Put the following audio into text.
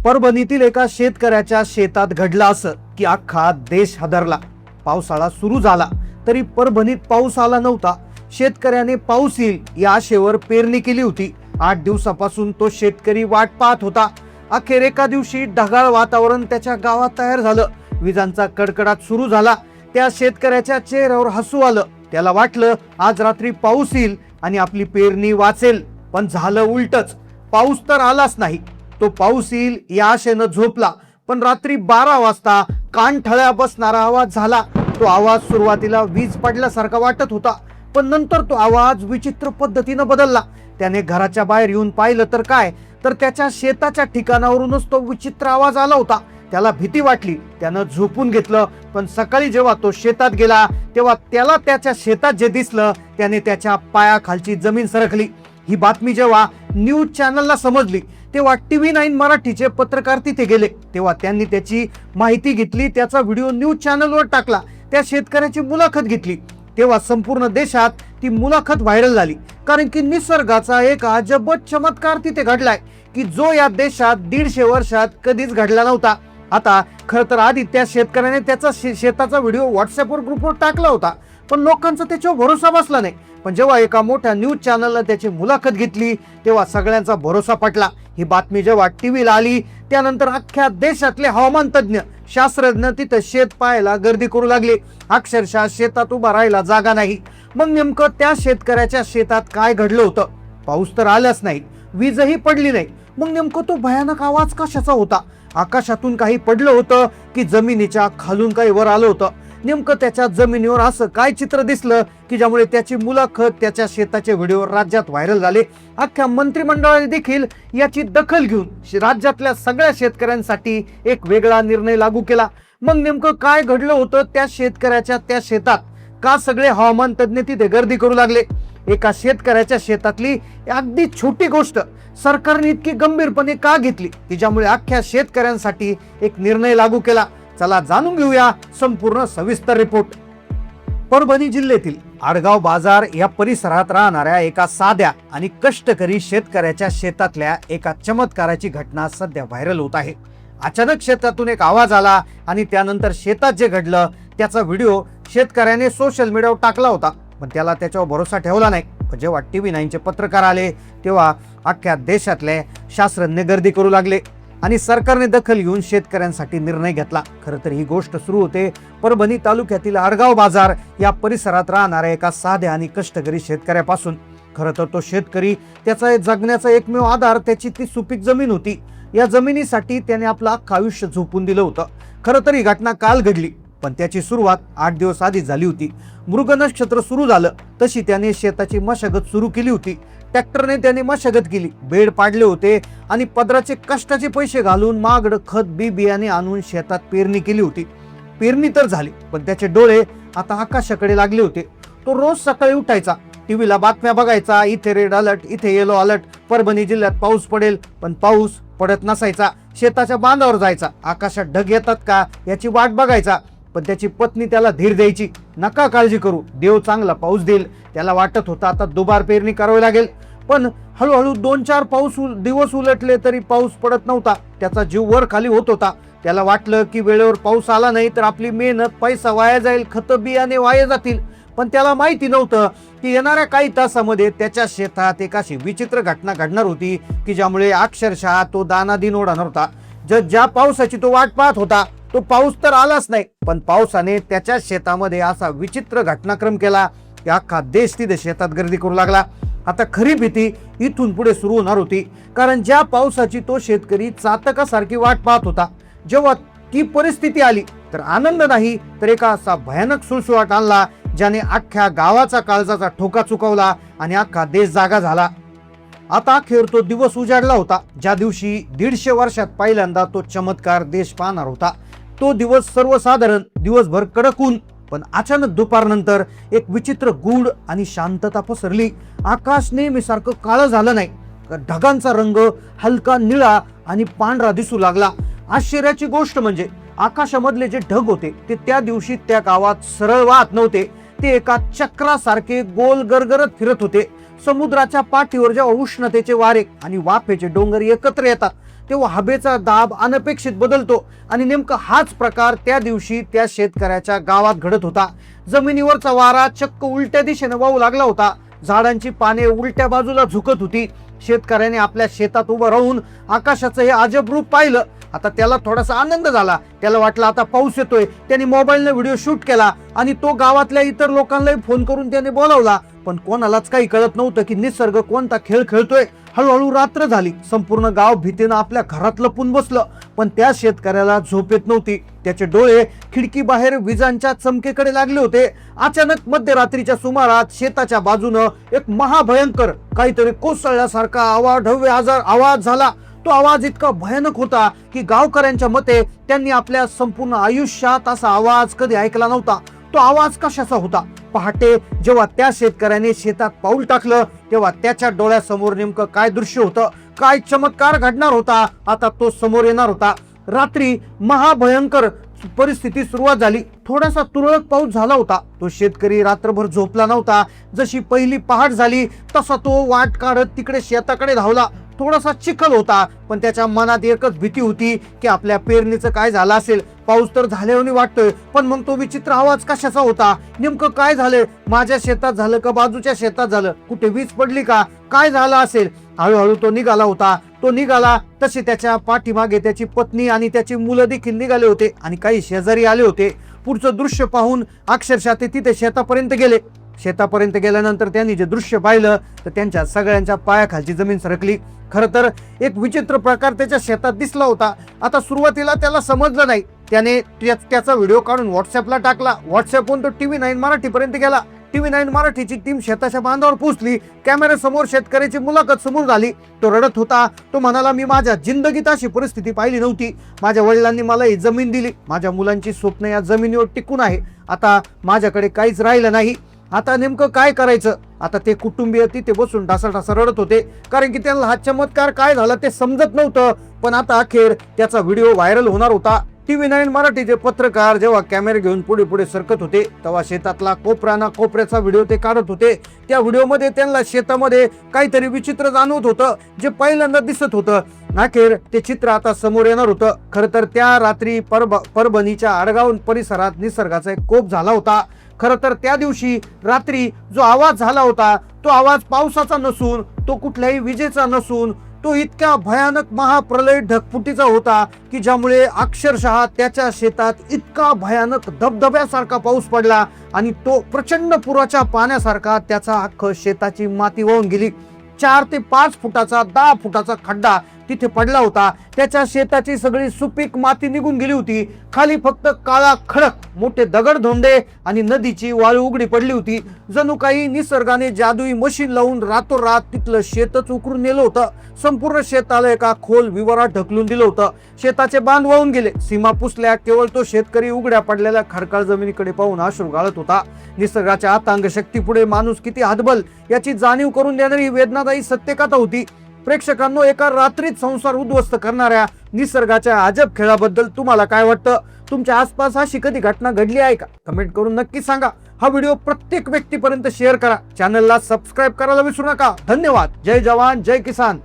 परभणीतील एका शेतकऱ्याच्या शेतात घडलं असं की अख्खा देश हादरला। पावसाळा सुरू झाला तरी परभणीत पाऊस आला नव्हता। शेतकऱ्याने पाऊस येईल या आशेवर पेरणी केली होती। 8 दिवसापासून तो शेतकरी वाट पाहत होता। अखेर एका दिवशी ढगाळ वातावरण त्याच्या गावात तयार झालं। विजांचा कडकडाट सुरू झाला। त्या शेतकऱ्याच्या चेहऱ्यावर हसू आलं। त्याला वाटलं आज रात्री पाऊस येईल आणि आपली पेरणी वाचेल, पण झालं उलटच। पाऊस तर आलाच नाही। तो पाऊस येईल या आशेनं झोपला, पण रात्री 12 वाजता कान ठळ्या बसणारा आवाज झाला। तो आवाज सुरुवातीला वीज पडल्यासारखा वाटत होता, पण नंतर तो आवाज विचित्र पद्धतीनं बदलला। त्याने घराच्या बाहेर येऊन पाहिलं तर काय, तर त्याच्या शेताच्या ठिकाणावरूनच तो विचित्र आवाज आला होता। त्याला भीती वाटली। त्यानं झोपून घेतलं, पण सकाळी जेव्हा तो शेतात गेला तेव्हा त्याला त्याच्या शेतात जे दिसलं त्याने त्याच्या पायाखालची जमीन सरकली। ही बातमी जेव्हा न्यूज चॅनलला समजली तेव्हा TV9 मराठीचे पत्रकार तिथे गेले। तेव्हा त्यांनी त्याची माहिती घेतली, त्याचा व्हिडिओ न्यूज चॅनलवर टाकला, त्या शेतकऱ्याची मुलाखत घेतली। तेव्हा संपूर्ण देशात ती मुलाखत व्हायरल झाली, कारण की निसर्गाचा एक अजबच चमत्कार तिथे घडलाय की जो या देशात 150 वर्षात कधीच घडला नव्हता। आता खरं तर आधी त्या शेतकऱ्याने त्याचा शेताचा व्हिडिओ व्हॉट्सअपवर ग्रुपवर टाकला होता, पण लोकांचा त्याच्यावर भरोसा बसला नाही। पण जेव्हा एका मोठ्या न्यूज चॅनलला त्याची मुलाखत घेतली तेव्हा सगळ्यांचा भरोसा पटला। ही बातमी जेव्हा टीव्हीला आली त्यानंतर अख्ख्या देशातले हवामान तज्ञ, शास्त्रज्ञ तिथे शेत पाहायला गर्दी करू लागले। अक्षरशः शेतात उभा राहायला जागा नाही। मग नेमकं त्या शेतकऱ्याच्या शेतात काय घडलं होतं? पाऊस तर आलाच नाही, वीजही पडली नाही। मग नेमकं तो भयानक आवाज कशाचा होता? आकाशातून काही पडलं होतं की जमिनीच्या खालून काही वर आलं होतं? नेमकं त्याच्या जमिनीवर असं काय चित्र दिसलं की ज्यामुळे त्याची मुलाखत, त्याच्या शेताचे व्हिडिओ राज्यात व्हायरल झाले? अख्ख्या मंत्रिमंडळाने देखील याची दखल घेऊन राज्यातल्या सगळ्या शेतकऱ्यांसाठी एक वेगळा निर्णय लागू केला। मग नेमकं काय घडलं होतं त्या शेतकऱ्याच्या त्या शेतात? का सगळे हवामान तज्ञ तिथे गर्दी करू लागले? एका शेतकऱ्याच्या शेतातली अगदी छोटी गोष्ट सरकारने इतकी गंभीरपणे का घेतली की ज्यामुळे अख्ख्या शेतकऱ्यांसाठी एक निर्णय लागू केला? चला जाणून घेऊया संपूर्ण सविस्तर रिपोर्ट। परभणी जिल्ह्यातील आडगाव बाजार या परिसरात राहणाऱ्या एका साध्या आणि कष्टकरी शेतकऱ्याच्या शेतातल्या एका चमत्काराची घटना सध्या व्हायरल होत आहे। अचानक शेतातून एक आवाज आला आणि त्यानंतर शेतात जे घडलं त्याचा व्हिडिओ शेतकऱ्याने सोशल मीडियावर टाकला होता, पण त्याला त्याच्यावर भरोसा ठेवला नाही। पण जेव्हा TV9चे पत्रकार आले तेव्हा अख्ख्या देशातले शास्त्रज्ञ गर्दी करू लागले आणि सरकारने दखल घेऊन शेतकऱ्यांसाठी निर्णय घेतला। खरं तर ही गोष्ट सुरू होते परभणी तालुक्यातील आडगाव बाजार या परिसरात राहणाऱ्या एका साध्या आणि कष्टकरी शेतकऱ्यापासून। खरं तर तो शेतकरी, त्याचा जगण्याचा एकमेव आधार त्याची ती सुपीक जमीन होती। या जमिनीसाठी त्याने आपलं अख्खं आयुष्य झोपून दिलं होतं। खरं तर ही घटना काल घडली, पण त्याची सुरुवात 8 दिवस आधी झाली होती। मृग नक्षत्र सुरू झालं तशी त्याने शेताची मशागत सुरू केली होती। ट्रॅक्टरने त्याने मशागत केली, बेड पाडले होते आणि पदराचे कष्टाचे पैसे घालून महागडं खत बियाणे आणून शेतात पेरणी केली होती। पेरणी तर झाली, पण त्याचे डोळे आता आकाशाकडे लागले होते। तो रोज सकाळी उठायचा, टीव्हीला बातम्या बघायचा, इथे रेड अलर्ट, इथे येलो अलर्ट, परभणी जिल्ह्यात पाऊस पडेल, पण पाऊस पडत नसायचा। शेताच्या बांधावर जायचा, आकाशात ढग येतात का याची वाट बघायचा, पण त्याची पत्नी त्याला धीर द्यायची, नका काळजी करू, देव चांगला पाऊस देईल। त्याला वाटत होतं आता दुबार पेरणी करावी लागेल, पण हळूहळू 2-4 दिवस उलटले तरी पाऊस पडत नव्हता। त्याचा जीव वर खाली होत होता। त्याला वाटलं की वेळेवर पाऊस आला नाही तर आपली मेहनत, पैसा वाया जाईल, खत बियाणे वाया जातील। पण त्याला माहिती नव्हतं की येणाऱ्या काही तासामध्ये त्याच्या शेतात एक अशी विचित्र घटना घडणार होती की ज्यामुळे अक्षरशः तो दानादिन ओढणार होता। ज्या पावसाची तो वाट पाहत होता तो पाऊस तर आलाच नाही, पण पावसाने त्याच्या शेतामध्ये असा विचित्र घटनाक्रम केला की अख्खा देश तिथे शेतात गर्दी करू लागला। आता खरी भीती इथून पुढे सुरू होणार होती, कारण ज्या पावसाची तो शेतकरी चातकासारखी वाट पाहत होता, जेव्हा ती परिस्थिती आली तर आनंद नाही तर एका असा भयानक सुळसुळाट आणला ज्याने अख्ख्या गावाचा काळजाचा ठोका चुकवला आणि अख्खा देश जागा झाला। आता अखेर तो दिवस उजाडला होता ज्या दिवशी 150 वर्षात पहिल्यांदा तो चमत्कार देश पाहणार होता। तो दिवस सर्वसाधारण दिवसभर कडक ऊन, पण अचानक दुपारनंतर एक विचित्र गूढ आणि शांतता पसरली। आकाश नेहमीसारखं काळं झालं नाही, ढगांचा रंग हलका निळा आणि पांढरा दिसू लागला। आश्चर्याची गोष्ट म्हणजे आकाशामधले जे ढग होते ते त्या दिवशी त्या गावात सरळ वाहत नव्हते, ते एका चक्रासारखे गोल गरगरत फिरत होते। समुद्राच्या पाठीवर जेव्हा उष्णतेचे वारे आणि वाफेचे डोंगर एकत्र येतात तेव्हा हवेचा दाब अनपेक्षित बदलतो आणि नेमका हाच प्रकार त्या दिवशी त्या शेतकऱ्याच्या गावात घडत होता. जमिनीवरचा वारा चक्क उलट्या दिशेने वाहू लागला होता. झाडांची पाने उलट्या बाजूला झुकत होती. शेतकऱ्याने आपल्या शेतात उभं राहून आकाशाचं हे अजब रूप पाहिलं. आता त्याला थोडासा आनंद झाला. त्याला वाटलं आता पाऊस येतोय. त्याने मोबाईलने व्हिडिओ शूट केला आणि तो गावातल्या इतर लोकांनाही फोन करून त्याने बोलावला. पण कोणालाच काही कळत नव्हतं की निसर्ग कोणता खेळ खेळतोय. हळूहळू रात्र झाली. संपूर्ण गाव भीतीनं आपल्या घरात लपून बसलं. पण त्या शेतकऱ्याला झोप येत नव्हती. त्याचे डोळे खिडकी बाहेर विजांच्या चमकेकडे लागले होते. अचानक मध्यरात्रीच्या सुमारास शेताच्या बाजूनं एक महाभयंकर काहीतरी कोसळल्यासारखा अवाढव्य आवाज झाला. तो आवाज इतका भयानक होता की गावकऱ्यांच्या मते त्यांनी आपल्या संपूर्ण आयुष्यात असा आवाज कधी ऐकला नव्हता. तो आवाज कशाचा होता? पहाटे जेव्हा त्या शेतकऱ्याने शेतात पाऊल टाकलं तेव्हा त्याच्या डोळ्यासमोर नेमकं काय दृश्य होतं, काय चमत्कार घडणार होता, आता तो समोर येणार होता. रात्री महाभयंकर परिस्थिती सुरुवात झाली. थोडासा तुरळक पाऊस झाला होता. तो शेतकरी रात्रभर झोपला नव्हता. जशी पहिली पहाट झाली तसा तो वाट काढत तिकडे शेताकडे धावला. थोडासा चिखल होता पण त्याच्या मनात एकच भीती होती की आपल्या पेरणीचं काय झालं असेल. पाऊस तर झाल्याने वाटतोय पण मग तो विचित्र आवाज कशाचा होता? नेमकं काय झालं? माझ्या शेतात झालं का बाजूच्या शेतात झालं? कुठे वीज पडली का? काय झालं असेल? हळूहळू तो निघाला होता. तो निघाला तसे त्याच्या पाठीमागे त्याची पत्नी आणि त्याची मुलं देखील निघाले होते आणि काही शेजारी आले होते. पुढचं दृश्य पाहून अक्षरशः ते तिथे शेतापर्यंत गेले. शेतापर्यंत गेल्यानंतर त्यांनी जे दृश्य पाहिलं तर त्यांच्या सगळ्यांच्या पायाखालची जमीन सरकली. खरं तर एक विचित्र प्रकार त्याच्या शेतात दिसला होता. आता सुरुवातीला त्याला समजलं नाही. त्याने त्याचा व्हिडिओ काढून व्हॉट्सअपला टाकला. व्हॉट्सअपवरून तो TV9 मराठीपर्यंत गेला. TV9 मराठीची टीम शेताच्या बांधावर पोहोचली. कॅमेऱ्यासमोर शेतकऱ्याची मुलाखत समोर झाली. तो रडत होता. तो म्हणाला, मी माझ्या जिंदगीत अशी परिस्थिती पाहिली नव्हती. माझ्या वडिलांनी मला ही जमीन दिली. माझ्या मुलांची स्वप्न या जमिनीवर टिकून आहे. आता माझ्याकडे काहीच राहिलं नाही. आता नेमकं काय करायचं? आता ते कुटुंबीय तिथे बसून ढासळढासळ रडत होते कारण की त्यांना हा चमत्कार काय झाला ते समजत नव्हतं. पण आता अखेर त्याचा व्हिडिओ व्हायरल होणार होता. TV9 मराठीचे पत्रकार जेव्हा कॅमेरे घेऊन पुढे पुढे सरकत होते तेव्हा शेतातला कोपऱ्याचा व्हिडिओ ते काढत होते. त्या व्हिडिओमध्ये त्यांना शेतामध्ये काहीतरी विचित्र जाणवत होतं जे पहिल्यांदा दिसत होतं. अखेर ते चित्र आता समोर येणार होतं. खरं तर त्या रात्री परभणीच्या आडगाव परिसरात निसर्गाचा एक कोप झाला होता. खरं तर त्या दिवशी रात्री जो आवाज झाला होता तो आवाज पावसाचा नसून, तो कुठल्याही विजेचा नसून, तो इतक्या भयानक महाप्रलय ढगफुटीचा होता की ज्यामुळे अक्षरशः त्याच्या शेतात इतका भयानक धबधब्यासारखा पाऊस पडला आणि तो प्रचंड पुराच्या पाण्यासारखा त्याचा अख्खं शेताची माती वाहून गेली. 4 ते 5 फुटाचा 10 फुटाचा खड्डा तिथे पडला होता. त्याच्या शेताची सगळी सुपीक माती निघून गेली होती. खाली फक्त काळा खडक मोठे दगडधोंडे आणि नदीची वाळू उघडी पडली होती. जणू काही निसर्गाने जादुई मशीन लावून रातोरात तिथलं शेतच उकरून नेलं होतं. संपूर्ण शेताला एका खोल विवरात ढकलून दिलं होतं. शेताचे बांध वाहून गेले. सीमा पुसल्या. केवळ तो शेतकरी उघड्या पडलेल्या खडकाळ जमिनीकडे पाहून अश्रू गाळत होता. निसर्गाच्या आतांग शक्तीपुढे माणूस किती हतबल याची जाणीव करून देणारी ही वेदनादायी सत्यकथा होती. प्रेक्षकांनो, एका रात्रीत संसार उद्ध्वस्त करणाऱ्या निसर्गाच्या अजब खेळाबद्दल तुम्हाला काय वाटतं? तुमच्या आसपास अशी कधी घटना घडली आहे का? कमेंट करून नक्की सांगा. हा व्हिडिओ प्रत्येक व्यक्तीपर्यंत शेअर करा. चॅनलला सबस्क्राईब करायला विसरू नका. धन्यवाद. जय जवान जय किसान.